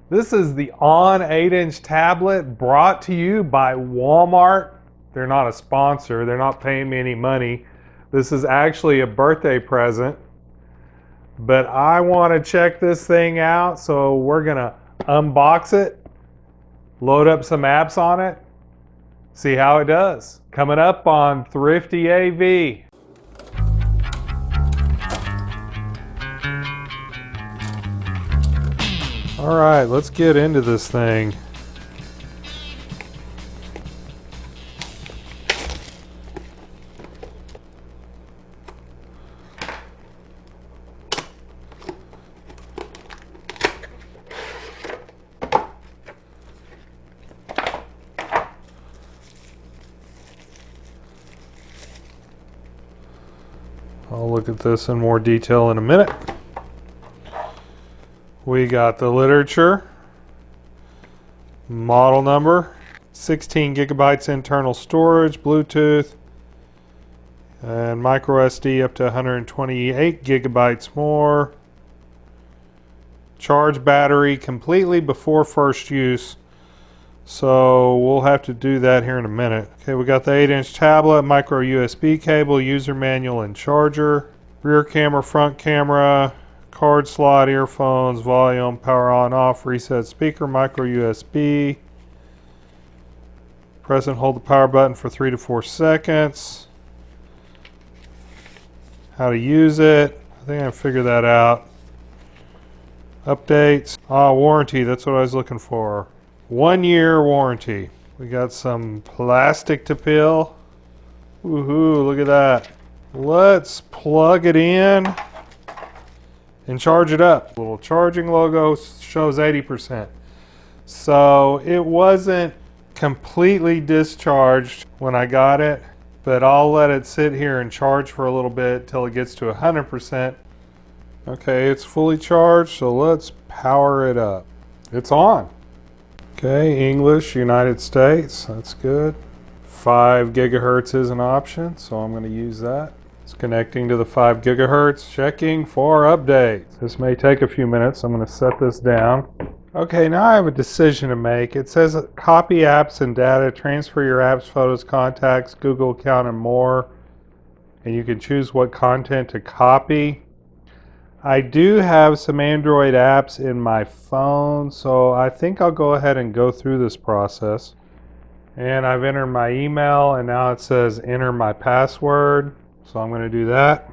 This is the Onn 8-inch tablet brought to you by Walmart. They're not a sponsor. They're not paying me any money. This is actually a birthday present. But I want to check this thing out, so we're going to unbox it, load up some apps on it, see how it does. Coming up on ThriftyAV. All right, let's get into this thing. I'll look at this in more detail in a minute. We got the literature, model number, 16 gigabytes internal storage, Bluetooth, and microSD up to 128 gigabytes more. Charge battery completely before first use, so we'll have to do that here in a minute. Okay, we got the 8-inch tablet, micro USB cable, user manual and charger, rear camera, front camera, card slot, earphones, volume, power on off, reset speaker, micro USB. Press and hold the power button for 3 to 4 seconds. How to use it, I think I figured that out. Updates, warranty, that's what I was looking for. 1 year warranty. We got some plastic to peel. Woohoo, look at that. Let's plug it in and charge it up. Little charging logo shows 80%. So it wasn't completely discharged when I got it, but I'll let it sit here and charge for a little bit till it gets to 100%. Okay, it's fully charged, so let's power it up. It's on. Okay, English, United States, that's good. 5 gigahertz is an option, so I'm going to use that. It's connecting to the 5 gigahertz, checking for updates. This may take a few minutes. I'm going to set this down. Okay, now I have a decision to make. It says copy apps and data, transfer your apps, photos, contacts, Google account, and more. And you can choose what content to copy. I do have some Android apps in my phone, so I think I'll go ahead and go through this process. And I've entered my email, and now it says enter my password. So I'm going to do that.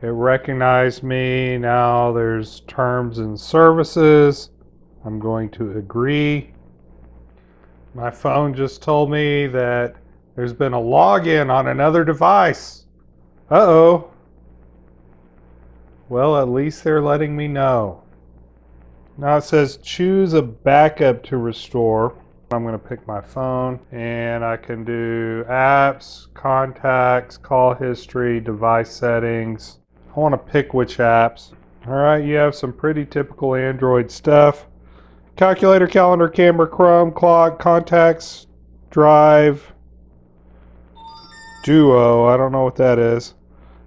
It recognized me. Now there's terms and services. I'm going to agree. My phone just told me that there's been a login on another device. Uh-oh. Well, at least they're letting me know. Now it says choose a backup to restore. I'm going to pick my phone, and I can do apps, contacts, call history, device settings. I want to pick which apps. Alright, you have some pretty typical Android stuff. Calculator, calendar, camera, Chrome, clock, contacts, drive, Duo, I don't know what that is.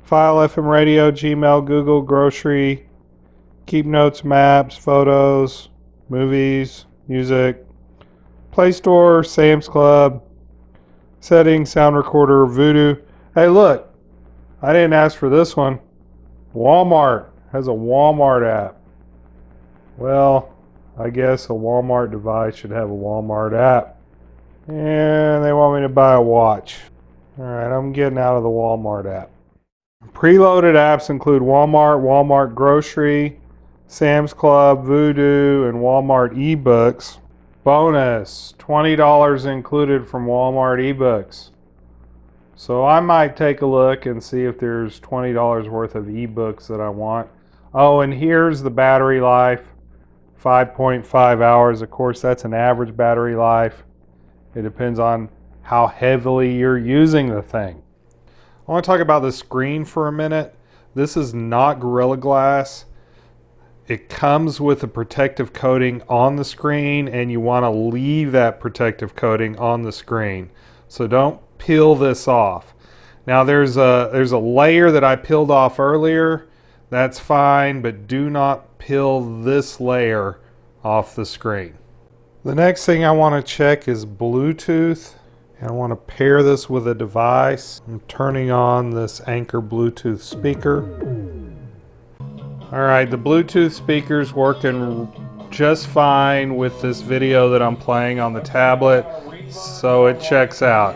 File, FM radio, Gmail, Google, grocery, keep notes, maps, photos, movies, music, Play Store, Sam's Club, settings, sound recorder, Voodoo. Hey, look, I didn't ask for this one. Walmart has a Walmart app. Well, I guess a Walmart device should have a Walmart app. And they want me to buy a watch. Alright, I'm getting out of the Walmart app. Preloaded apps include Walmart, Walmart Grocery, Sam's Club, Voodoo, and Walmart eBooks. Bonus, $20 included from Walmart eBooks. So I might take a look and see if there's $20 worth of ebooks that I want. Oh, and here's the battery life, 5.5 hours. Of course, that's an average battery life. It depends on how heavily you're using the thing. I want to talk about the screen for a minute. This is not Gorilla Glass. It comes with a protective coating on the screen, and you want to leave that protective coating on the screen. So don't peel this off. Now there's a layer that I peeled off earlier. That's fine, but do not peel this layer off the screen. The next thing I want to check is Bluetooth. And I want to pair this with a device. I'm turning on this Anchor Bluetooth speaker. Alright, the Bluetooth speaker's working just fine with this video that I'm playing on the tablet, so it checks out.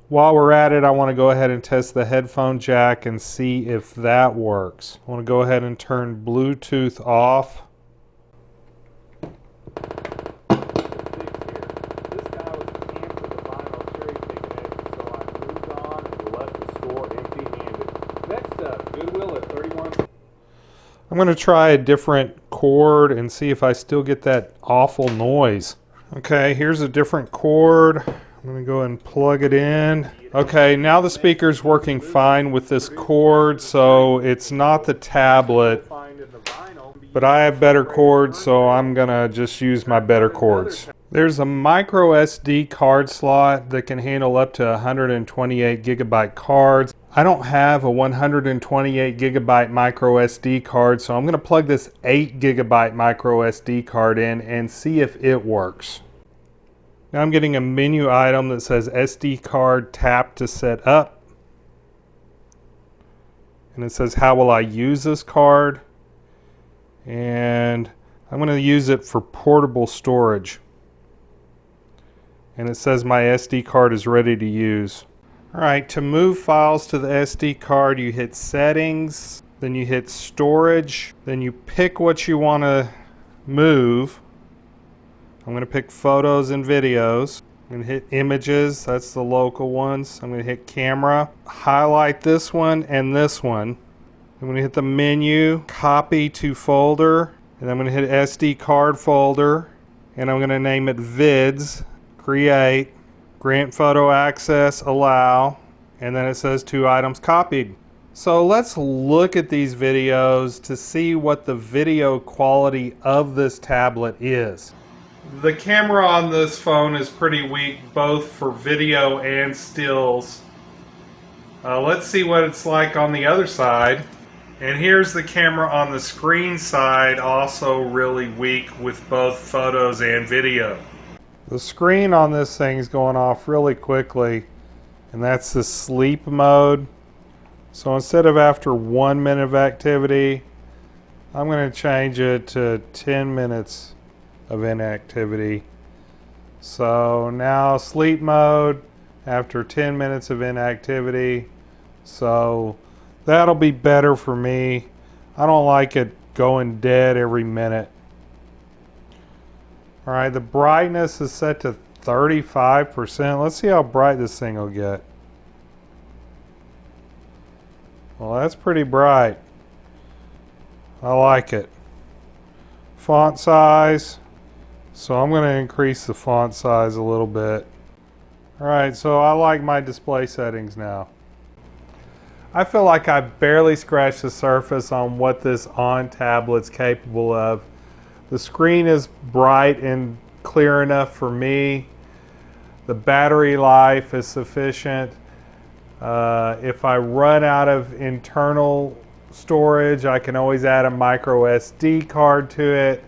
While we're at it, I want to go ahead and test the headphone jack and see if that works. I want to go ahead and turn Bluetooth off. I'm going to try a different cord and see if I still get that awful noise. Okay, here's a different cord. I'm going to go and plug it in. Okay, now the speaker's working fine with this cord, so it's not the tablet, but I have better cords, so I'm going to just use my better cords. There's a microSD card slot that can handle up to 128 gigabyte cards. I don't have a 128 gigabyte microSD card, so I'm going to plug this 8 gigabyte microSD card in and see if it works. Now I'm getting a menu item that says SD card tap to set up. And it says, how will I use this card? And I'm going to use it for portable storage. And it says my SD card is ready to use. Alright, to move files to the SD card, you hit Settings, then you hit Storage, then you pick what you want to move. I'm going to pick Photos and Videos. I'm going to hit Images, that's the local ones. I'm going to hit Camera, highlight this one and this one. I'm going to hit the menu, Copy to Folder, and I'm going to hit SD card folder, and I'm going to name it Vids, Create, Grant Photo Access, Allow, and then it says 2 items copied. So let's look at these videos to see what the video quality of this tablet is. The camera on this phone is pretty weak, both for video and stills. Let's see what it's like on the other side. And here's the camera on the screen side, also really weak with both photos and video. The screen on this thing is going off really quickly, and that's the sleep mode. So instead of after 1 minute of activity, I'm going to change it to 10 minutes of inactivity. So now sleep mode after 10 minutes of inactivity. So that'll be better for me. I don't like it going dead every minute. Alright, the brightness is set to 35%. Let's see how bright this thing will get. Well, that's pretty bright. I like it. Font size. So I'm going to increase the font size a little bit. Alright, so I like my display settings now. I feel like I barely scratched the surface on what this Onn tablet's capable of. The screen is bright and clear enough for me. The battery life is sufficient. If I run out of internal storage, I can always add a micro SD card to it.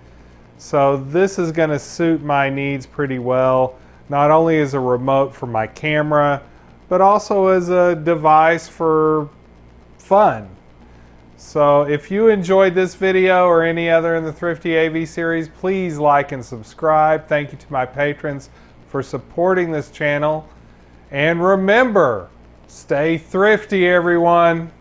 So this is going to suit my needs pretty well, not only as a remote for my camera, but also as a device for fun. So if you enjoyed this video or any other in the Thrifty AV series, please like and subscribe. Thank you to my patrons for supporting this channel. And remember, stay thrifty, everyone.